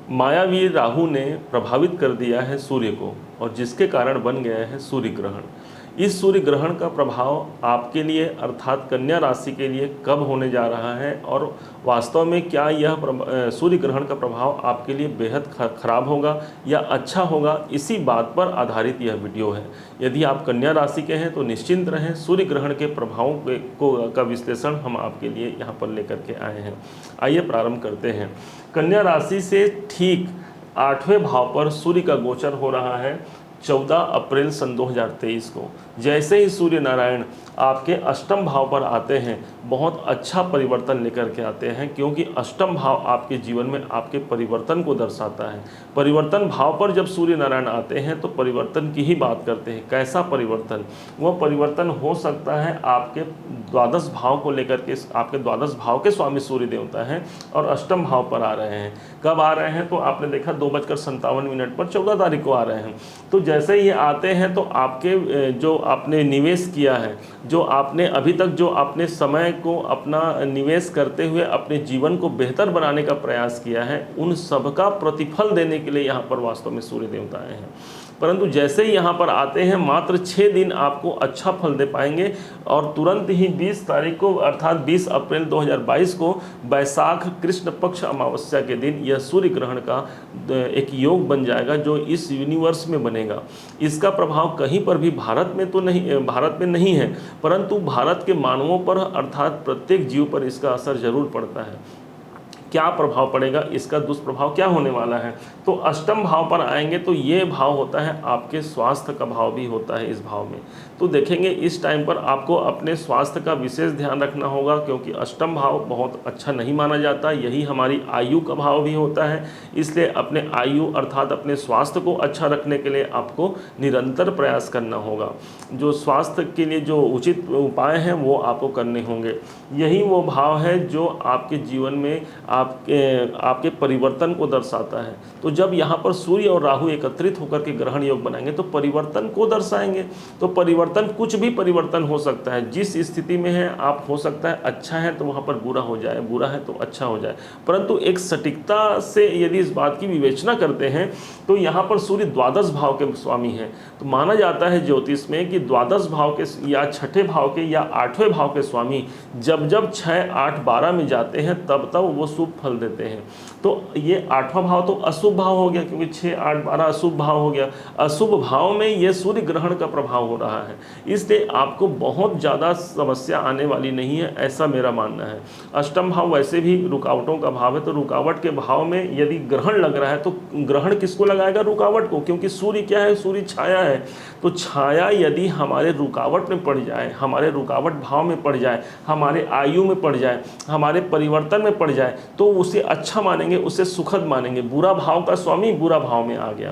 मायावी राहु ने प्रभावित कर दिया है सूर्य को, और जिसके कारण बन गया है सूर्य ग्रहण। इस सूर्य ग्रहण का प्रभाव आपके लिए अर्थात कन्या राशि के लिए कब होने जा रहा है, और वास्तव में क्या यह सूर्य ग्रहण का प्रभाव आपके लिए बेहद खराब होगा या अच्छा होगा, इसी बात पर आधारित यह वीडियो है। यदि आप कन्या राशि के हैं तो निश्चिंत रहें, सूर्य ग्रहण के प्रभावों का विश्लेषण हम आपके लिए यहाँ पर लेकर के आए हैं। आइए प्रारंभ करते हैं। कन्या राशि से ठीक 8वें भाव पर सूर्य का गोचर हो रहा है 14 अप्रैल सन 2023 को। जैसे ही सूर्य नारायण आपके अष्टम भाव पर आते हैं, बहुत अच्छा परिवर्तन लेकर के आते हैं, क्योंकि अष्टम भाव आपके जीवन में आपके परिवर्तन को दर्शाता है। परिवर्तन भाव पर जब सूर्य नारायण आते हैं तो परिवर्तन की ही बात करते हैं। कैसा परिवर्तन? वह परिवर्तन हो सकता है आपके द्वादश भाव को लेकर के। आपके द्वादश भाव के स्वामी सूर्य देवता हैं और अष्टम भाव पर आ रहे हैं। कब आ रहे हैं? तो आपने देखा 2:57 पर 14 तारीख को आ रहे हैं। तो जैसे ही आते हैं तो आपके जो आपने निवेश किया है, जो आपने अभी तक जो अपने समय को अपना निवेश करते हुए अपने जीवन को बेहतर बनाने का प्रयास किया है, उन सब का प्रतिफल देने के लिए यहाँ पर वास्तव में सूर्य देवता आए हैं। परंतु जैसे ही यहाँ पर आते हैं, मात्र 6 दिन आपको अच्छा फल दे पाएंगे, और तुरंत ही 20 तारीख को अर्थात 20 अप्रैल 2022 को वैशाख कृष्ण पक्ष अमावस्या के दिन यह सूर्य ग्रहण का एक योग बन जाएगा, जो इस यूनिवर्स में बनेगा। इसका प्रभाव कहीं पर भी भारत में नहीं है, परंतु भारत के मानवों पर अर्थात प्रत्येक जीव पर इसका असर जरूर पड़ता है। क्या प्रभाव पड़ेगा, इसका दुष्प्रभाव क्या होने वाला है? तो अष्टम भाव पर आएंगे तो ये भाव होता है आपके स्वास्थ्य का भाव भी होता है इस भाव में। तो देखेंगे इस टाइम पर आपको अपने स्वास्थ्य का विशेष ध्यान रखना होगा, क्योंकि अष्टम भाव बहुत अच्छा नहीं माना जाता। यही हमारी आयु का भाव भी होता है, इसलिए अपने आयु अर्थात अपने स्वास्थ्य को अच्छा रखने के लिए आपको निरंतर प्रयास करना होगा। जो स्वास्थ्य के लिए जो उचित उपाय हैं वो आपको करने होंगे। यही वो भाव है जो आपके जीवन में आपके परिवर्तन को दर्शाता है। तो जब यहाँ पर सूर्य और राहु एकत्रित होकर के ग्रहण योग बनाएंगे तो परिवर्तन को दर्शाएंगे। तो परिवर्तन, कुछ भी परिवर्तन हो सकता है। जिस स्थिति में है आप, हो सकता है अच्छा है तो वहाँ पर बुरा हो जाए, बुरा है तो अच्छा हो जाए। परंतु एक सटीकता से यदि इस बात की विवेचना करते हैं तो यहाँ पर सूर्य द्वादश भाव के स्वामी हैं। तो माना जाता है ज्योतिष में कि द्वादश भाव के या छठे भाव के या 8वें भाव के स्वामी जब 6, 8, 12 में जाते हैं तब वो शुभ फल देते हैं। तो ये 8वां भाव तो अशुभ भाव हो गया, क्योंकि 6, 8, 12 अशुभ भाव हो गया। अशुभ भाव में ये सूर्य ग्रहण का प्रभाव हो रहा है, इसलिए आपको बहुत ज़्यादा समस्या आने वाली नहीं है, ऐसा मेरा मानना है। अष्टम भाव वैसे भी रुकावटों का भाव है, तो रुकावट के भाव में यदि ग्रहण लग रहा है तो ग्रहण किसको लगाएगा? रुकावट को, क्योंकि सूर्य क्या है? सूर्य छाया है। तो छाया यदि हमारे रुकावट में पड़ जाए, हमारे रुकावट भाव में पड़ जाए, हमारे आयु में पड़ जाए, हमारे परिवर्तन में पड़ जाए, तो उसे अच्छा मानेंगे, उसे सुखद मानेंगे। बुरा भाव का स्वामी बुरा भाव में आ गया।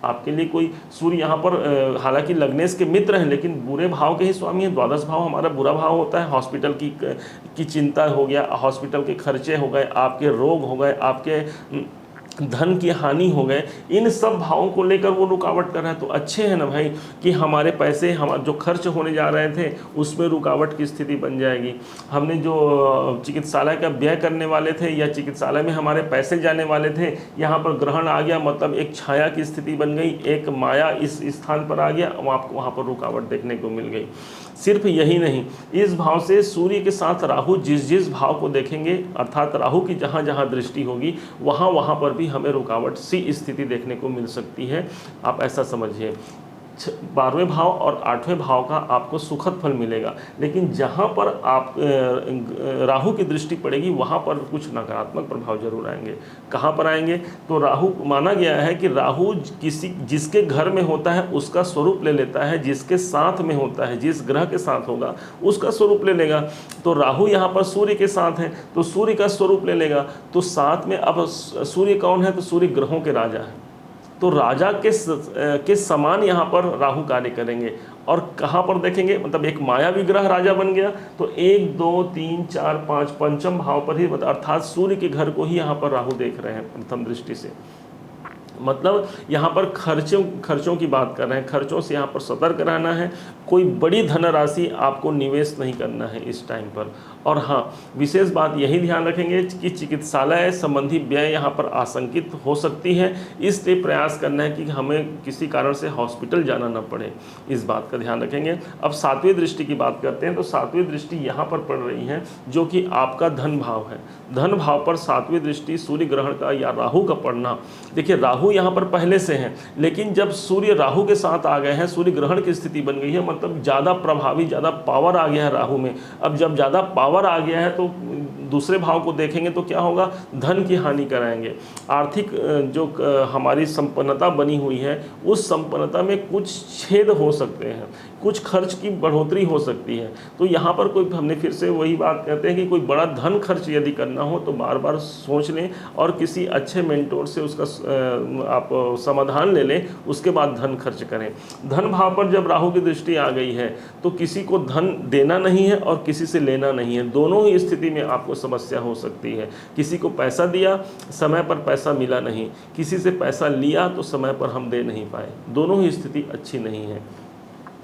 आपके लिए कोई सूर्य यहाँ पर हालांकि लग्नेश के मित्र हैं, लेकिन बुरे भाव के ही स्वामी हैं। द्वादश भाव हमारा बुरा भाव होता है। हॉस्पिटल की चिंता हो गया, हॉस्पिटल के खर्चे हो गए, आपके रोग हो गए, आपके धन की हानि हो गए, इन सब भावों को लेकर वो रुकावट कर रहा है। तो अच्छे हैं ना भाई कि हमारे पैसे हमारे जो खर्च होने जा रहे थे उसमें रुकावट की स्थिति बन जाएगी। हमने जो चिकित्सालय का व्यय करने वाले थे या चिकित्सालय में हमारे पैसे जाने वाले थे, यहाँ पर ग्रहण आ गया, मतलब एक छाया की स्थिति बन गई, एक माया इस स्थान पर आ गया, आपको वहाँ पर रुकावट देखने को मिल गई। सिर्फ यही नहीं, इस भाव से सूर्य के साथ राहु जिस भाव को देखेंगे, अर्थात राहु की जहाँ जहाँ दृष्टि होगी वहाँ पर भी हमें रुकावट सी स्थिति देखने को मिल सकती है। आप ऐसा समझिए, 12वें भाव और 8वें भाव का आपको सुखद फल मिलेगा, लेकिन जहाँ पर आप राहु की दृष्टि पड़ेगी वहाँ पर कुछ नकारात्मक प्रभाव जरूर आएंगे। कहाँ पर आएंगे? तो राहु, माना गया है कि राहु जिसके घर में होता है उसका स्वरूप ले लेता है, जिसके साथ में होता है, जिस ग्रह के साथ होगा उसका स्वरूप ले लेगा। तो राहु यहाँ पर सूर्य के साथ है तो सूर्य का स्वरूप ले लेगा। तो साथ में अब सूर्य कौन है? तो सूर्य ग्रहों के राजा है। तो राजा के समान यहाँ पर राहु कार्य करेंगे। और कहाँ पर देखेंगे? मतलब एक मायावी ग्रह राजा बन गया तो 1, 2, 3, 4, 5 पंचम भाव पर ही, अर्थात सूर्य के घर को ही यहाँ पर राहु देख रहे हैं प्रथम दृष्टि से। मतलब यहाँ पर खर्चों की बात कर रहे हैं। खर्चों से यहाँ पर सतर्क रहना है। कोई बड़ी धनराशि आपको निवेश नहीं करना है इस टाइम पर। और हाँ, विशेष बात यही ध्यान रखेंगे कि चिकित्सालय संबंधी व्यय यहाँ पर आशंकित हो सकती है, इसलिए प्रयास करना है कि हमें किसी कारण से हॉस्पिटल जाना न पड़े, इस बात का ध्यान रखेंगे। अब सातवीं दृष्टि की बात करते हैं, तो सातवीं दृष्टि यहाँ पर पड़ रही है जो कि आपका धन भाव है। धन भाव पर सातवीं दृष्टि सूर्य ग्रहण का या राहु का पड़ना, देखिए राहु यहाँ पर पहले से है, लेकिन जब सूर्य राहु के साथ आ गए हैं, सूर्य ग्रहण की स्थिति बन गई है, मतलब ज़्यादा प्रभावी, ज़्यादा पावर आ गया है राहु में। अब जब ज़्यादा पावर आ गया है तो दूसरे भाव को देखेंगे तो क्या होगा, धन की हानि कराएंगे। आर्थिक जो हमारी संपन्नता बनी हुई है, उस संपन्नता में कुछ छेद हो सकते हैं, कुछ खर्च की बढ़ोतरी हो सकती है। तो यहाँ पर कोई, हमने फिर से वही बात कहते हैं कि कोई बड़ा धन खर्च यदि करना हो तो बार बार सोच लें और किसी अच्छे मेंटोर से उसका आप समाधान ले लें, उसके बाद धन खर्च करें। धन भाव पर जब राहु की दृष्टि आ गई है तो किसी को धन देना नहीं है और किसी से लेना नहीं है, दोनों ही स्थिति में आपको समस्या हो सकती है। किसी को पैसा दिया, समय पर पैसा मिला नहीं, किसी से पैसा लिया तो समय पर हम दे नहीं पाए, दोनों ही स्थिति अच्छी नहीं है।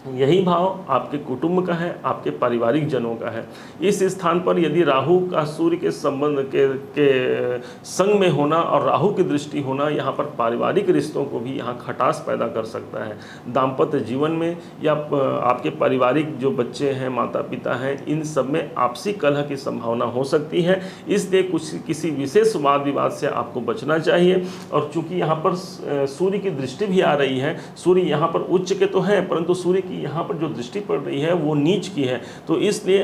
यही भाव आपके कुटुंब का है, आपके पारिवारिक जनों का है। इस स्थान पर यदि राहु का सूर्य के संबंध के संग में होना और राहु की दृष्टि होना यहाँ पर पारिवारिक रिश्तों को भी यहाँ खटास पैदा कर सकता है। दाम्पत्य जीवन में या आपके पारिवारिक जो बच्चे हैं, माता पिता हैं, इन सब में आपसी कलह की संभावना हो सकती है, इसलिए किसी विशेष वाद विवाद से आपको बचना चाहिए। और चूंकि यहाँ पर सूर्य की दृष्टि भी आ रही है, सूर्य यहाँ पर उच्च के तो है, परंतु सूर्य की यहाँ पर जो दृष्टि पड़ रही है वो नीच की है, तो इसलिए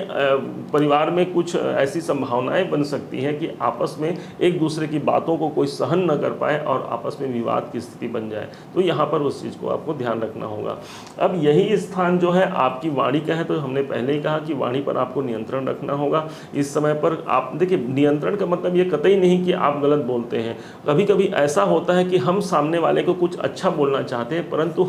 परिवार में कुछ ऐसी संभावनाएं बन सकती हैं कि आपस में एक दूसरे की बातों को कोई सहन न कर पाए और आपस में विवाद की स्थिति बन जाए। तो यहाँ पर उस चीज़ को आपको ध्यान रखना होगा। अब यही स्थान जो है आपकी वाणी का है, तो हमने पहले ही कहा कि वाणी पर आपको नियंत्रण रखना होगा। इस समय पर आप देखिए, नियंत्रण का मतलब ये कतई नहीं कि आप गलत बोलते हैं। कभी कभी ऐसा होता है कि हम सामने वाले को कुछ अच्छा बोलना चाहते हैं, परंतु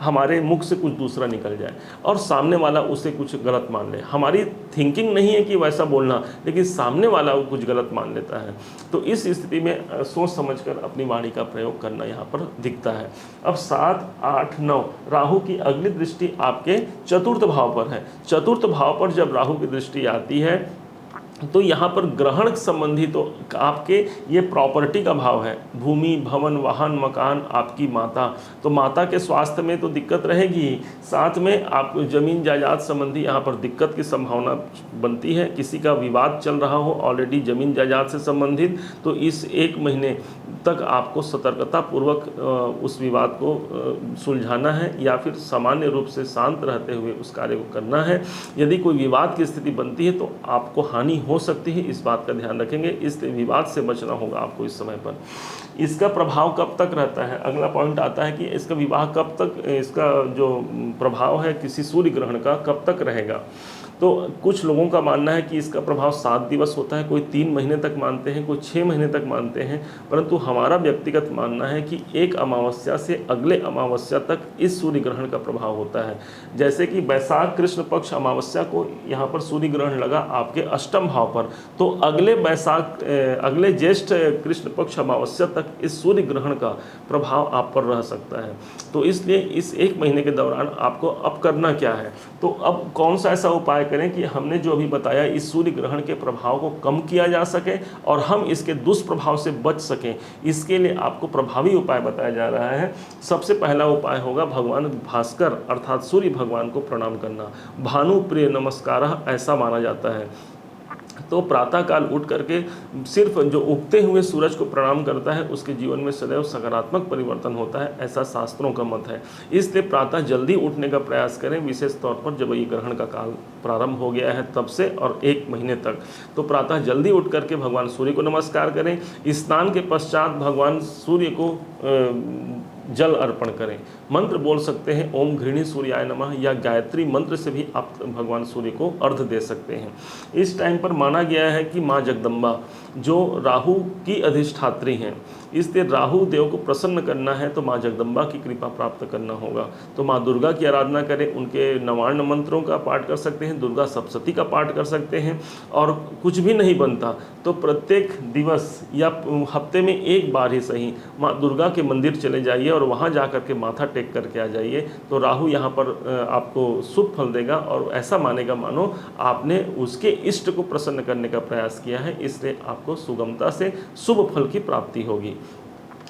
हमारे मुख से कुछ दूसरा निकल जाए और सामने वाला उसे कुछ गलत मान ले। हमारी थिंकिंग नहीं है कि वैसा बोलना, लेकिन सामने वाला वो कुछ गलत मान लेता है। तो इस स्थिति में सोच समझकर अपनी वाणी का प्रयोग करना यहाँ पर दिखता है। अब 7, 8, 9 राहु की अगली दृष्टि आपके चतुर्थ भाव पर है। चतुर्थ भाव पर जब राहु की दृष्टि आती है तो यहाँ पर ग्रहण संबंधी तो आपके ये प्रॉपर्टी का भाव है, भूमि, भवन, वाहन, मकान, आपकी माता, तो माता के स्वास्थ्य में तो दिक्कत रहेगी, साथ में आप जमीन जायदाद संबंधी यहाँ पर दिक्कत की संभावना बनती है। किसी का विवाद चल रहा हो ऑलरेडी जमीन जायदाद से संबंधित, तो इस 1 महीने तक आपको सतर्कता पूर्वक उस विवाद को सुलझाना है या फिर सामान्य रूप से शांत रहते हुए उस कार्य को करना है। यदि कोई विवाद की स्थिति बनती है तो आपको हानि हो सकती है, इस बात का ध्यान रखेंगे, इसलिए विवाद से बचना होगा आपको इस समय पर। इसका प्रभाव कब तक रहता है, अगला पॉइंट आता है कि इसका विवाह कब तक, इसका जो प्रभाव है किसी सूर्य ग्रहण का कब तक रहेगा। तो कुछ लोगों का मानना है कि इसका प्रभाव 7 दिवस होता है, कोई 3 महीने तक मानते हैं, कोई 6 महीने तक मानते हैं, परंतु हमारा व्यक्तिगत मानना है कि एक अमावस्या से अगले अमावस्या तक इस सूर्य ग्रहण का प्रभाव होता है। जैसे कि वैशाख कृष्ण पक्ष अमावस्या को यहाँ पर सूर्य ग्रहण लगा आपके अष्टम भाव पर, तो अगले ज्येष्ठ कृष्ण पक्ष अमावस्या तक इस सूर्य ग्रहण का प्रभाव आप पर रह सकता है। तो इसलिए इस 1 महीने के दौरान आपको अब करना क्या है, तो अब कौन सा ऐसा उपाय करें कि हमने जो अभी बताया इस सूर्य ग्रहण के प्रभाव को कम किया जा सके और हम इसके दुष्प्रभाव से बच सकें। इसके लिए आपको प्रभावी उपाय बताया जा रहा है। सबसे पहला उपाय होगा भगवान भास्कर अर्थात सूर्य भगवान को प्रणाम करना। भानु प्रिय नमस्कारः ऐसा माना जाता है। तो प्रातःकाल उठ करके सिर्फ जो उगते हुए सूरज को प्रणाम करता है उसके जीवन में सदैव सकारात्मक परिवर्तन होता है, ऐसा शास्त्रों का मत है। इसलिए प्रातः जल्दी उठने का प्रयास करें, विशेष तौर पर जब ये ग्रहण का काल प्रारंभ हो गया है तब से और 1 महीने तक। तो प्रातः जल्दी उठ करके भगवान सूर्य को नमस्कार करें। स्नान के पश्चात भगवान सूर्य को जल अर्पण करें। मंत्र बोल सकते हैं ओम घृणी सूर्याय नमः या गायत्री मंत्र से भी आप भगवान सूर्य को अर्घ्य दे सकते हैं। इस टाइम पर माना गया है कि माँ जगदम्बा जो राहु की अधिष्ठात्री हैं, इसलिए राहु देव को प्रसन्न करना है तो माँ जगदम्बा की कृपा प्राप्त करना होगा। तो माँ दुर्गा की आराधना करें, उनके नवान्न मंत्रों का पाठ कर सकते हैं, दुर्गा सप्तशती का पाठ कर सकते हैं। और कुछ भी नहीं बनता तो प्रत्येक दिवस या हफ्ते में 1 बार ही सही माँ दुर्गा के मंदिर चले जाइए और वहाँ जा कर के माथा टेक करके आ जाइए, तो राहु यहाँ पर आपको शुभ फल देगा और ऐसा मानेगा मानो आपने उसके इष्ट को प्रसन्न करने का प्रयास किया है, इसलिए आपको सुगमता से शुभ फल की प्राप्ति होगी।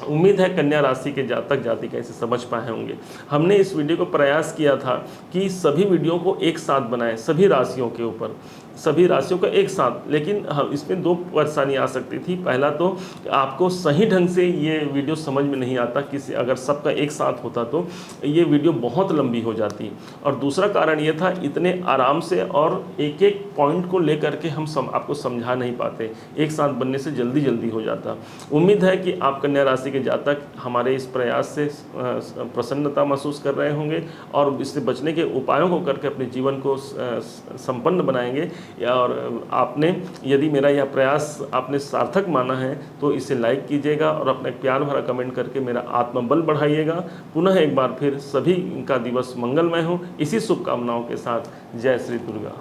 उम्मीद है कन्या राशि के जातक जातिका इसे समझ पाए होंगे। हमने इस वीडियो को प्रयास किया था कि सभी वीडियो को एक साथ बनाएं, सभी राशियों के ऊपर, सभी राशियों का एक साथ, लेकिन इसमें दो परेशानी आ सकती थी। पहला तो आपको सही ढंग से ये वीडियो समझ में नहीं आता, किसी अगर सबका एक साथ होता तो ये वीडियो बहुत लंबी हो जाती, और दूसरा कारण ये था इतने आराम से और एक एक पॉइंट को लेकर के हम आपको समझा नहीं पाते, एक साथ बनने से जल्दी जल्दी हो जाता। उम्मीद है कि आप कन्या राशि के जातक हमारे इस प्रयास से प्रसन्नता महसूस कर रहे होंगे और इससे बचने के उपायों को करके अपने जीवन को संपन्न बनाएंगे। और आपने यदि मेरा यह प्रयास आपने सार्थक माना है तो इसे लाइक कीजिएगा और अपना एक प्यार भरा कमेंट करके मेरा आत्मबल बढ़ाइएगा। पुनः एक बार फिर सभी का दिवस मंगलमय हो, इसी शुभकामनाओं के साथ जय श्री दुर्गा।